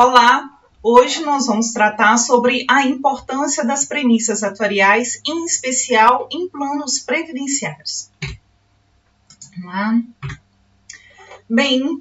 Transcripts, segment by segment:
Olá! Hoje nós vamos tratar sobre a importância das premissas atuariais, em especial em planos previdenciários. Vamos lá. Bem,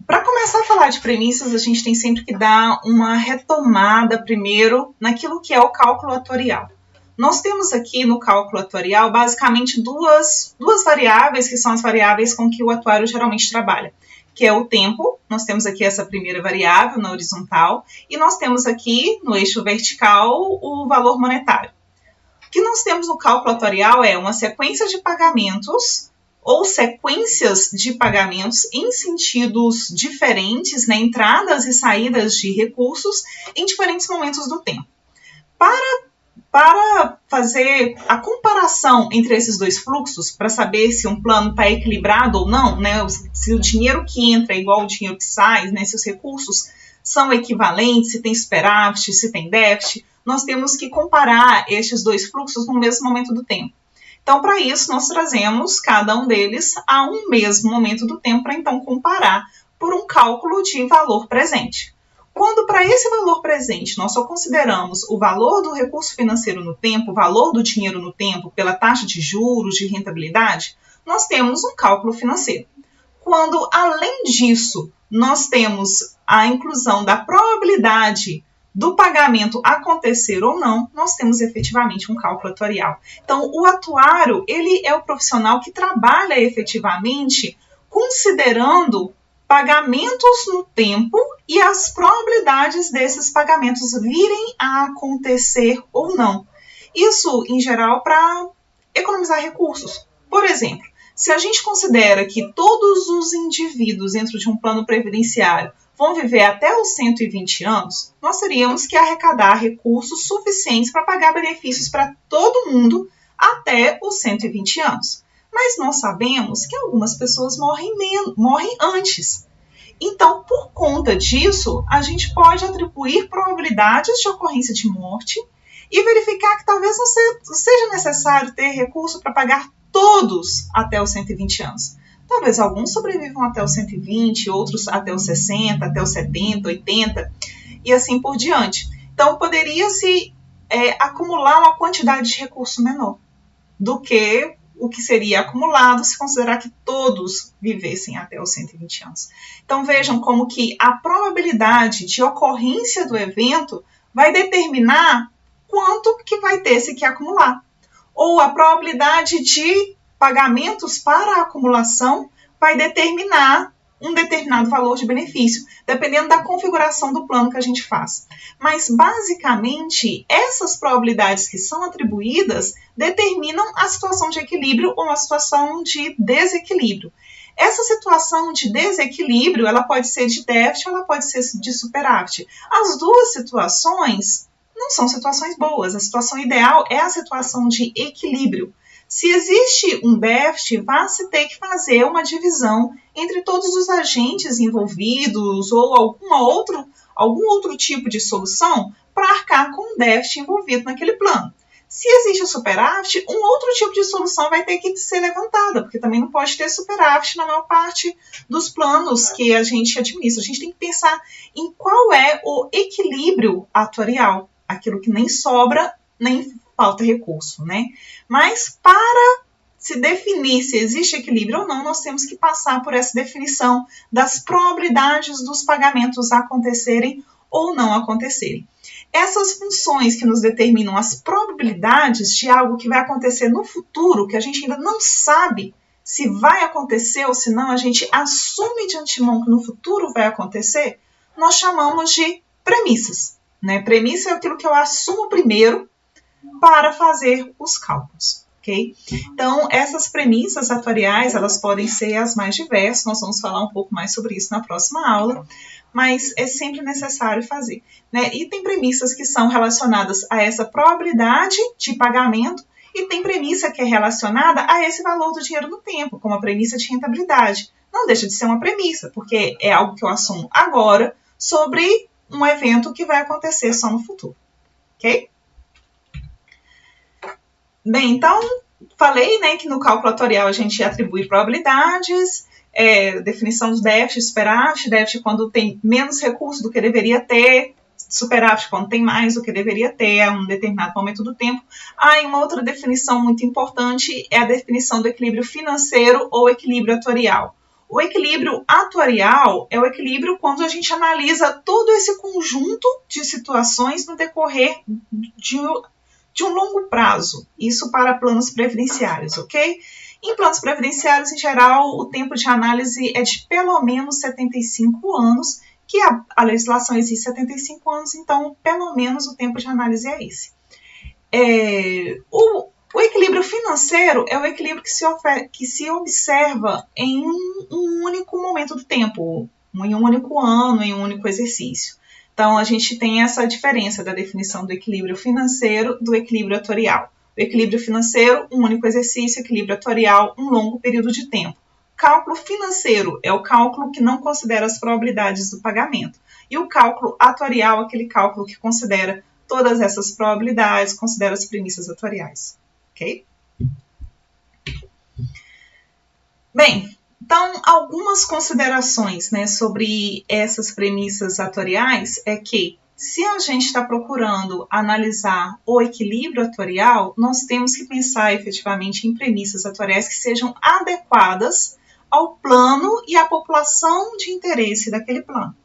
para começar a falar de premissas, a gente tem sempre que dar uma retomada primeiro naquilo que é o cálculo atuarial. Nós temos aqui no cálculo atuarial basicamente duas variáveis, que são as variáveis com que o atuário geralmente trabalha, que é o tempo. Nós temos aqui essa primeira variável na horizontal e nós temos aqui no eixo vertical o valor monetário. O que nós temos no cálculo atuarial é uma sequência de pagamentos ou sequências de pagamentos em sentidos diferentes, né, entradas e saídas de recursos em diferentes momentos do tempo. Para fazer a comparação entre esses dois fluxos, para saber se um plano está equilibrado ou não, né, se o dinheiro que entra é igual ao dinheiro que sai, né, se os recursos são equivalentes, se tem superávit, se tem déficit, nós temos que comparar estes dois fluxos no mesmo momento do tempo. Então, para isso, nós trazemos cada um deles a um mesmo momento do tempo para então comparar por um cálculo de valor presente. Quando para esse valor presente nós só consideramos o valor do recurso financeiro no tempo, o valor do dinheiro no tempo, pela taxa de juros, de rentabilidade, nós temos um cálculo financeiro. Quando, além disso, nós temos a inclusão da probabilidade do pagamento acontecer ou não, nós temos efetivamente um cálculo atuarial. Então, o atuário, ele é o profissional que trabalha efetivamente considerando pagamentos no tempo e as probabilidades desses pagamentos virem a acontecer ou não. Isso, em geral, para economizar recursos. Por exemplo, se a gente considera que todos os indivíduos dentro de um plano previdenciário vão viver até os 120 anos, nós teríamos que arrecadar recursos suficientes para pagar benefícios para todo mundo até os 120 anos. Mas nós sabemos que algumas pessoas morrem antes. Então, por conta disso, a gente pode atribuir probabilidades de ocorrência de morte e verificar que talvez não seja necessário ter recurso para pagar todos até os 120 anos. Talvez alguns sobrevivam até os 120, outros até os 60, até os 70, 80 e assim por diante. Então, poderia-se acumular uma quantidade de recurso menor do que o que seria acumulado se considerar que todos vivessem até os 120 anos. Então vejam como que a probabilidade de ocorrência do evento vai determinar quanto que vai ter se que acumular. Ou a probabilidade de pagamentos para a acumulação vai determinar um determinado valor de benefício, dependendo da configuração do plano que a gente faz. Mas, basicamente, essas probabilidades que são atribuídas determinam a situação de equilíbrio ou a situação de desequilíbrio. Essa situação de desequilíbrio, ela pode ser de déficit ou ela pode ser de superávit. As duas situações não são situações boas. A situação ideal é a situação de equilíbrio. Se existe um déficit, vai-se ter que fazer uma divisão entre todos os agentes envolvidos ou algum outro tipo de solução para arcar com o déficit envolvido naquele plano. Se existe o superávit, um outro tipo de solução vai ter que ser levantada, porque também não pode ter superávit na maior parte dos planos que a gente administra. A gente tem que pensar em qual é o equilíbrio atuarial, aquilo que nem sobra, nem falta recurso, né? Mas para se definir se existe equilíbrio ou não, nós temos que passar por essa definição das probabilidades dos pagamentos acontecerem ou não acontecerem. Essas funções que nos determinam as probabilidades de algo que vai acontecer no futuro, que a gente ainda não sabe se vai acontecer ou se não, a gente assume de antemão que no futuro vai acontecer, nós chamamos de premissas, né? Premissa é aquilo que eu assumo primeiro para fazer os cálculos, ok? Então, essas premissas atuariais, elas podem ser as mais diversas, nós vamos falar um pouco mais sobre isso na próxima aula, mas é sempre necessário fazer, né? E tem premissas que são relacionadas a essa probabilidade de pagamento e tem premissa que é relacionada a esse valor do dinheiro no tempo, como a premissa de rentabilidade. Não deixa de ser uma premissa, porque é algo que eu assumo agora sobre um evento que vai acontecer só no futuro, ok? Bem, então, falei, né, que no cálculo atuarial a gente atribui probabilidades, definição de déficit, superávit, déficit quando tem menos recursos do que deveria ter, superávit quando tem mais do que deveria ter a um determinado momento do tempo. E uma outra definição muito importante é a definição do equilíbrio financeiro ou equilíbrio atuarial. O equilíbrio atuarial é o equilíbrio quando a gente analisa todo esse conjunto de situações no decorrer de um longo prazo, isso para planos previdenciários, ok? Em planos previdenciários, em geral, o tempo de análise é de pelo menos 75 anos, que a legislação exige 75 anos, então, pelo menos o tempo de análise é esse. O equilíbrio financeiro é o equilíbrio que se observa em um único momento do tempo, em um único ano, em um único exercício. Então, a gente tem essa diferença da definição do equilíbrio financeiro do equilíbrio atuarial. O equilíbrio financeiro, um único exercício, equilíbrio atuarial, um longo período de tempo. Cálculo financeiro é o cálculo que não considera as probabilidades do pagamento. E o cálculo atuarial é aquele cálculo que considera todas essas probabilidades, considera as premissas atuariais. Ok? Bem, então, algumas considerações, né, sobre essas premissas atuariais é que, se a gente está procurando analisar o equilíbrio atuarial, nós temos que pensar efetivamente em premissas atuariais que sejam adequadas ao plano e à população de interesse daquele plano,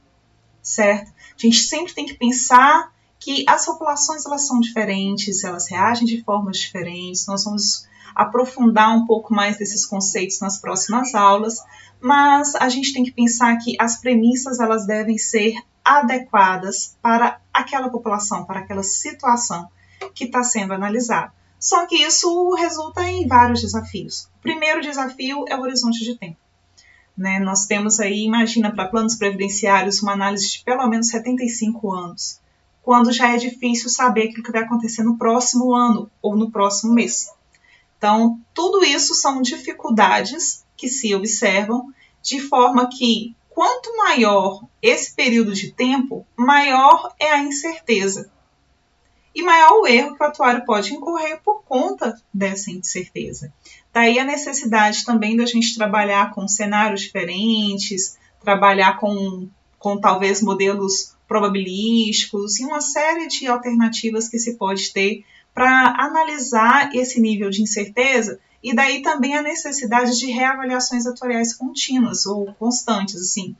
certo? A gente sempre tem que pensar que as populações elas são diferentes, elas reagem de formas diferentes, nós vamos aprofundar um pouco mais desses conceitos nas próximas aulas, mas a gente tem que pensar que as premissas elas devem ser adequadas para aquela população, para aquela situação que está sendo analisada. Só que isso resulta em vários desafios. O primeiro desafio é o horizonte de tempo. Né? Nós temos aí, imagina, para planos previdenciários, uma análise de pelo menos 75 anos, quando já é difícil saber o que vai acontecer no próximo ano ou no próximo mês. Então, tudo isso são dificuldades que se observam, de forma que, quanto maior esse período de tempo, maior é a incerteza. E maior o erro que o atuário pode incorrer por conta dessa incerteza. Daí a necessidade também da gente trabalhar com cenários diferentes, trabalhar com talvez modelos probabilísticos e uma série de alternativas que se pode ter para analisar esse nível de incerteza, e daí também a necessidade de reavaliações atuariais contínuas ou constantes, assim,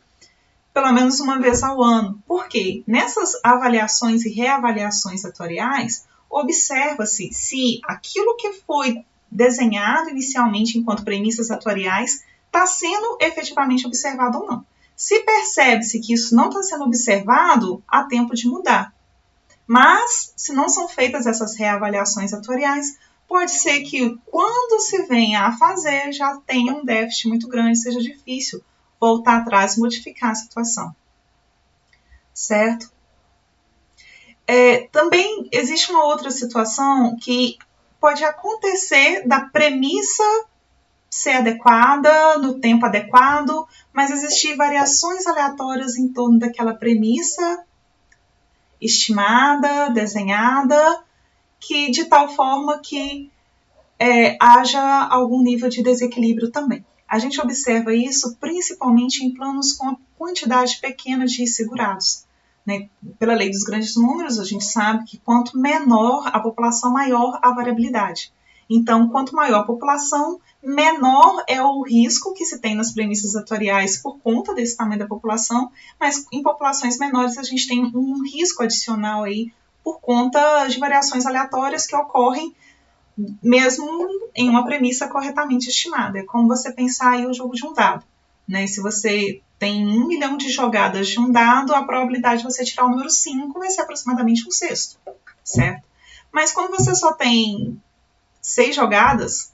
pelo menos uma vez ao ano. Por quê? Nessas avaliações e reavaliações atuariais, observa-se se aquilo que foi desenhado inicialmente enquanto premissas atuariais está sendo efetivamente observado ou não. Se percebe-se que isso não está sendo observado, há tempo de mudar. Mas, se não são feitas essas reavaliações atuariais, pode ser que quando se venha a fazer já tenha um déficit muito grande, seja difícil voltar atrás e modificar a situação. Certo? Também existe uma outra situação que pode acontecer da premissa ser adequada, no tempo adequado, mas existir variações aleatórias em torno daquela premissa estimada, desenhada, que de tal forma que haja algum nível de desequilíbrio também. A gente observa isso principalmente em planos com quantidade pequena de segurados. Né? Pela lei dos grandes números, a gente sabe que quanto menor a população, maior a variabilidade. Então, quanto maior a população, menor é o risco que se tem nas premissas atuariais por conta desse tamanho da população, mas em populações menores a gente tem um risco adicional aí por conta de variações aleatórias que ocorrem mesmo em uma premissa corretamente estimada. É como você pensar aí o jogo de um dado. Né? Se você tem 1 milhão de jogadas de um dado, a probabilidade de você tirar o número 5 vai ser aproximadamente 1/6, certo? Mas quando você só tem 6 jogadas,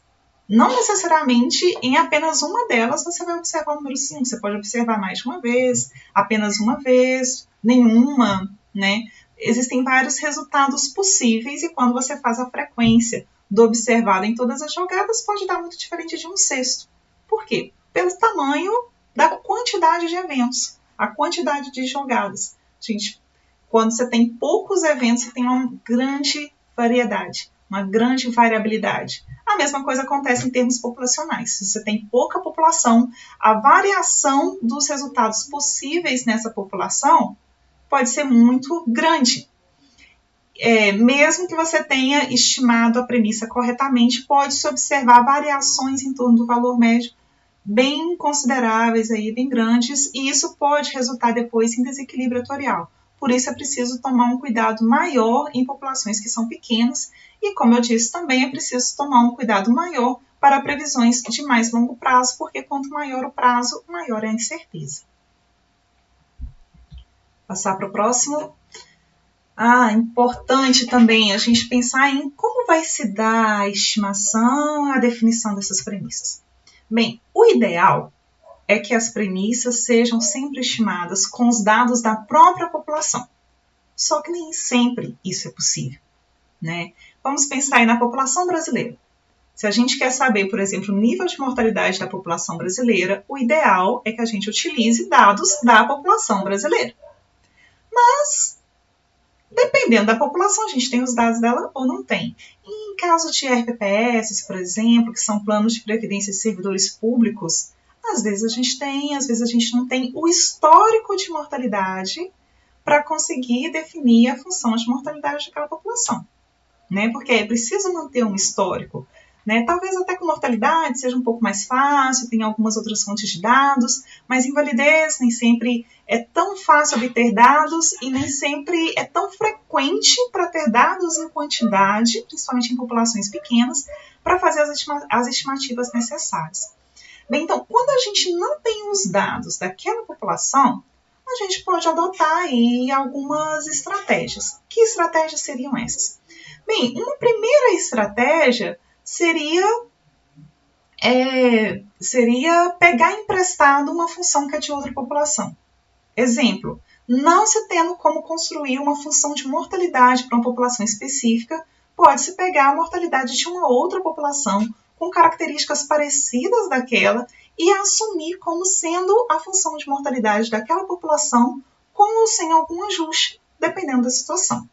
não necessariamente em apenas uma delas você vai observar o número 5. Você pode observar mais de uma vez, apenas uma vez, nenhuma, né? Existem vários resultados possíveis e quando você faz a frequência do observado em todas as jogadas, pode dar muito diferente de 1/6. Por quê? Pelo tamanho da quantidade de eventos, a quantidade de jogadas. Gente, quando você tem poucos eventos, você tem uma grande variedade. uma grande variabilidade. A mesma coisa acontece em termos populacionais. Se você tem pouca população, a variação dos resultados possíveis nessa população pode ser muito grande. Mesmo que você tenha estimado a premissa corretamente, pode-se observar variações em torno do valor médio bem consideráveis, aí, bem grandes, e isso pode resultar depois em desequilíbrio atorial. Por isso é preciso tomar um cuidado maior em populações que são pequenas e, como eu disse, também é preciso tomar um cuidado maior para previsões de mais longo prazo, porque quanto maior o prazo, maior é a incerteza. Passar para o próximo. Importante também a gente pensar em como vai se dar a estimação, a definição dessas premissas. Bem, o ideal é que as premissas sejam sempre estimadas com os dados da própria população. Só que nem sempre isso é possível, né? Vamos pensar aí na população brasileira. Se a gente quer saber, por exemplo, o nível de mortalidade da população brasileira, o ideal é que a gente utilize dados da população brasileira. Mas, dependendo da população, a gente tem os dados dela ou não tem. Em caso de RPPS, por exemplo, que são planos de previdência de servidores públicos, às vezes a gente tem, às vezes a gente não tem o histórico de mortalidade para conseguir definir a função de mortalidade daquela população, né? Porque é preciso manter um histórico, né? Talvez até com mortalidade seja um pouco mais fácil, tem algumas outras fontes de dados, mas invalidez nem sempre é tão fácil obter dados e nem sempre é tão frequente para ter dados em quantidade, principalmente em populações pequenas, para fazer as estimativas necessárias. Bem, então, quando a gente não tem os dados daquela população, a gente pode adotar aí algumas estratégias. Que estratégias seriam essas? Bem, uma primeira estratégia seria pegar emprestado uma função que é de outra população. Exemplo, não se tendo como construir uma função de mortalidade para uma população específica, pode-se pegar a mortalidade de uma outra população com características parecidas daquela e assumir como sendo a função de mortalidade daquela população com ou sem algum ajuste, dependendo da situação,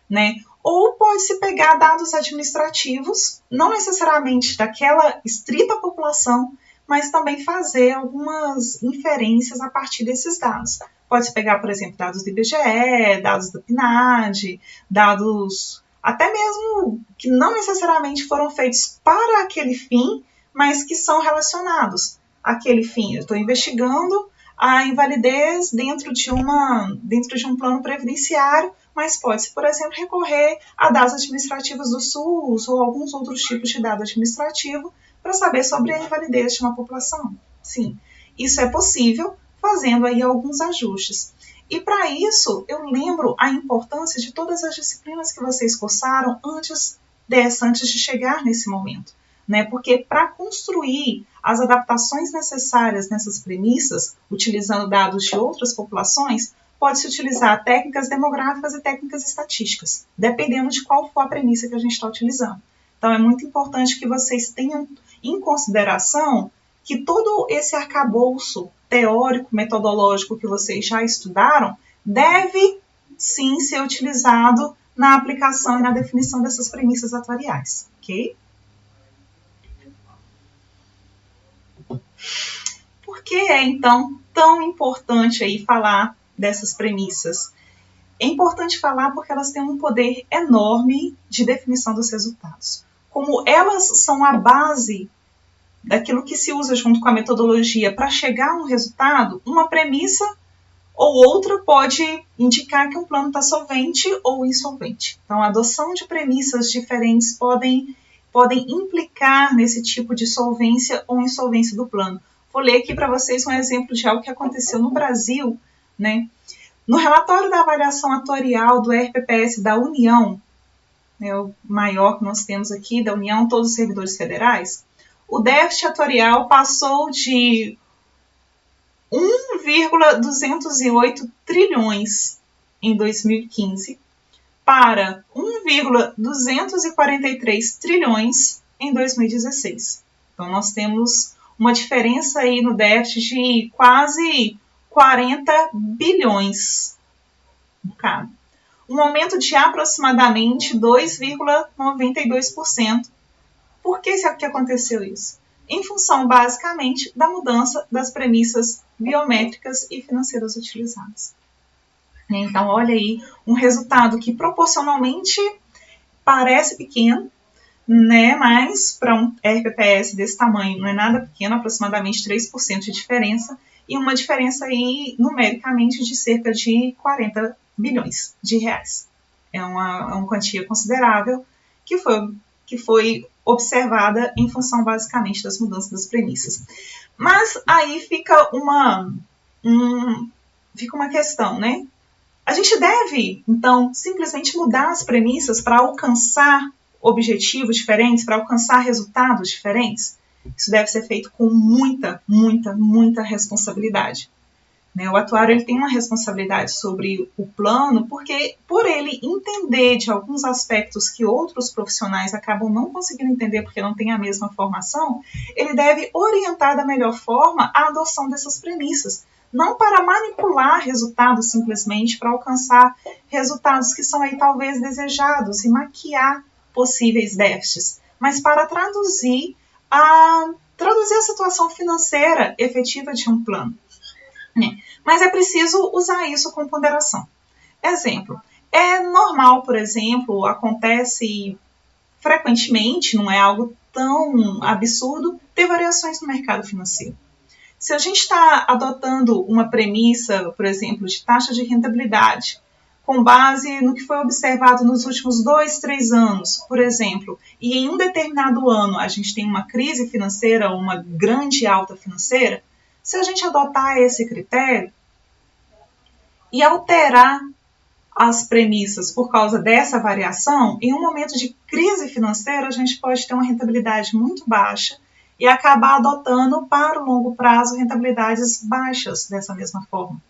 né? Ou pode-se pegar dados administrativos, não necessariamente daquela estrita população, mas também fazer algumas inferências a partir desses dados. Pode-se pegar, por exemplo, dados do IBGE, dados do PNAD, dados até mesmo que não necessariamente foram feitos para aquele fim, mas que são relacionados àquele fim. Eu estou investigando a invalidez dentro de um plano previdenciário, mas pode-se, por exemplo, recorrer a dados administrativos do SUS ou alguns outros tipos de dado administrativo para saber sobre a invalidez de uma população. Sim, isso é possível fazendo aí alguns ajustes. E para isso, eu lembro a importância de todas as disciplinas que vocês cursaram antes de chegar nesse momento, né? Porque para construir as adaptações necessárias nessas premissas, utilizando dados de outras populações, pode-se utilizar técnicas demográficas e técnicas estatísticas, dependendo de qual for a premissa que a gente está utilizando. Então, é muito importante que vocês tenham em consideração que todo esse arcabouço teórico, metodológico que vocês já estudaram, deve sim ser utilizado na aplicação e na definição dessas premissas atuariais, ok? Por que é, então, tão importante aí falar dessas premissas? É importante falar porque elas têm um poder enorme de definição dos resultados. Como elas são a base daquilo que se usa junto com a metodologia para chegar a um resultado, uma premissa ou outra pode indicar que um plano está solvente ou insolvente. Então, a adoção de premissas diferentes podem implicar nesse tipo de solvência ou insolvência do plano. Vou ler aqui para vocês um exemplo de algo que aconteceu no Brasil, né? No relatório da avaliação atuarial do RPPS da União, né, o maior que nós temos aqui, da União, todos os servidores federais, o déficit atuarial passou de 1,208 trilhões em 2015 para 1,243 trilhões em 2016. Então, nós temos uma diferença aí no déficit de quase 40 bilhões. um aumento de aproximadamente 2,92%. Por que aconteceu isso? Em função, basicamente, da mudança das premissas biométricas e financeiras utilizadas. Então, olha aí um resultado que proporcionalmente parece pequeno, né? Mas para um RPPS desse tamanho não é nada pequeno, aproximadamente 3% de diferença, e uma diferença aí numericamente de cerca de 40 bilhões de reais. É uma quantia considerável que foi observada em função basicamente das mudanças das premissas. Mas aí fica uma questão, né? A gente deve, então, simplesmente mudar as premissas para alcançar objetivos diferentes, para alcançar resultados diferentes? Isso deve ser feito com muita, muita, muita responsabilidade. O atuário ele tem uma responsabilidade sobre o plano, porque por ele entender de alguns aspectos que outros profissionais acabam não conseguindo entender porque não têm a mesma formação, ele deve orientar da melhor forma a adoção dessas premissas, não para manipular resultados simplesmente para alcançar resultados que são aí talvez desejados e maquiar possíveis déficits, mas para traduzir a situação financeira efetiva de um plano. Mas é preciso usar isso com ponderação. Exemplo, é normal, por exemplo, acontece frequentemente, não é algo tão absurdo, ter variações no mercado financeiro. Se a gente está adotando uma premissa, por exemplo, de taxa de rentabilidade, com base no que foi observado nos últimos 2, 3 anos, por exemplo, e em um determinado ano a gente tem uma crise financeira, uma grande alta financeira, se a gente adotar esse critério e alterar as premissas por causa dessa variação, em um momento de crise financeira a gente pode ter uma rentabilidade muito baixa e acabar adotando para o longo prazo rentabilidades baixas dessa mesma forma.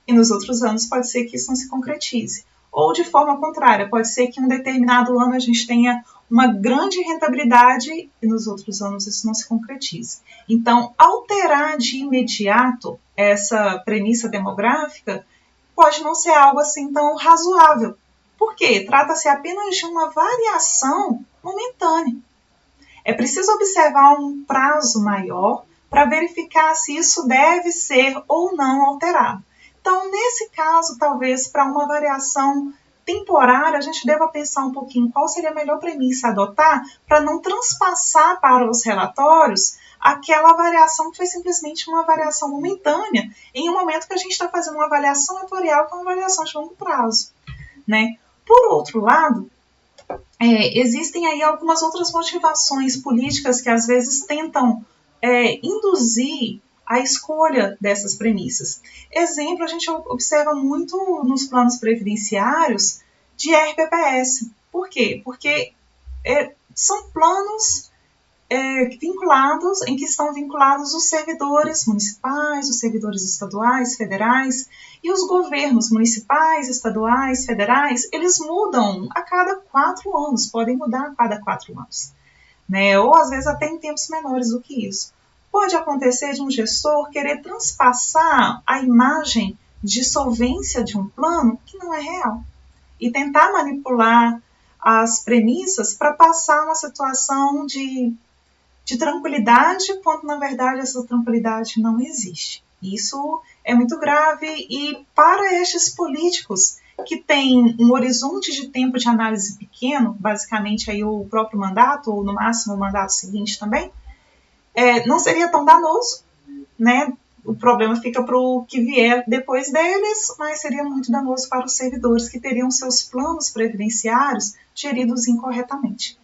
E nos outros anos pode ser que isso não se concretize. Ou de forma contrária, pode ser que em um determinado ano a gente tenha uma grande rentabilidade e nos outros anos isso não se concretize. Então, alterar de imediato essa premissa demográfica pode não ser algo assim tão razoável. Por quê? Trata-se apenas de uma variação momentânea. É preciso observar um prazo maior para verificar se isso deve ser ou não alterado. Então, nesse caso, talvez para uma variação temporária, a gente deva pensar um pouquinho qual seria a melhor premissa a adotar para não transpassar para os relatórios aquela variação que foi simplesmente uma variação momentânea em um momento que a gente está fazendo uma avaliação atuarial que é uma avaliação de longo prazo. Por outro lado, existem aí algumas outras motivações políticas que às vezes tentam induzir a escolha dessas premissas. Exemplo, a gente observa muito nos planos previdenciários de RPPS. Por quê? Porque são planos em que estão vinculados os servidores municipais, os servidores estaduais, federais, e os governos municipais, estaduais, federais, eles mudam a cada 4 anos, podem mudar a cada 4 anos, ou às vezes até em tempos menores do que isso. Pode acontecer de um gestor querer transpassar a imagem de solvência de um plano que não é real e tentar manipular as premissas para passar uma situação de tranquilidade, quando na verdade essa tranquilidade não existe. Isso é muito grave e para estes políticos que têm um horizonte de tempo de análise pequeno, basicamente aí o próprio mandato, ou no máximo o mandato seguinte também, não seria tão danoso, O problema fica para o que vier depois deles, mas seria muito danoso para os servidores que teriam seus planos previdenciários geridos incorretamente.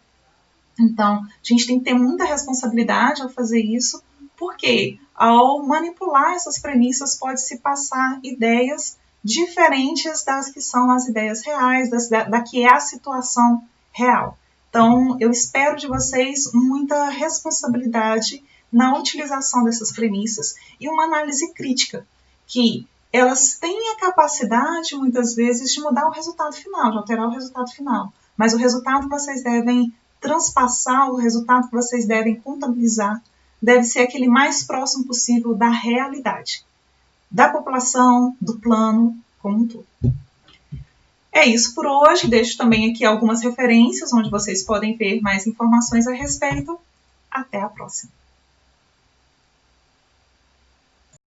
Então, a gente tem que ter muita responsabilidade ao fazer isso, porque ao manipular essas premissas pode-se passar ideias diferentes das que são as ideias reais, da que é a situação real. Então, eu espero de vocês muita responsabilidade na utilização dessas premissas e uma análise crítica, que elas têm a capacidade, muitas vezes, de mudar o resultado final, de alterar o resultado final. Mas o resultado que vocês devem transpassar, o resultado que vocês devem contabilizar, deve ser aquele mais próximo possível da realidade, da população, do plano como um todo. É isso por hoje. Deixo também aqui algumas referências onde vocês podem ver mais informações a respeito. Até a próxima!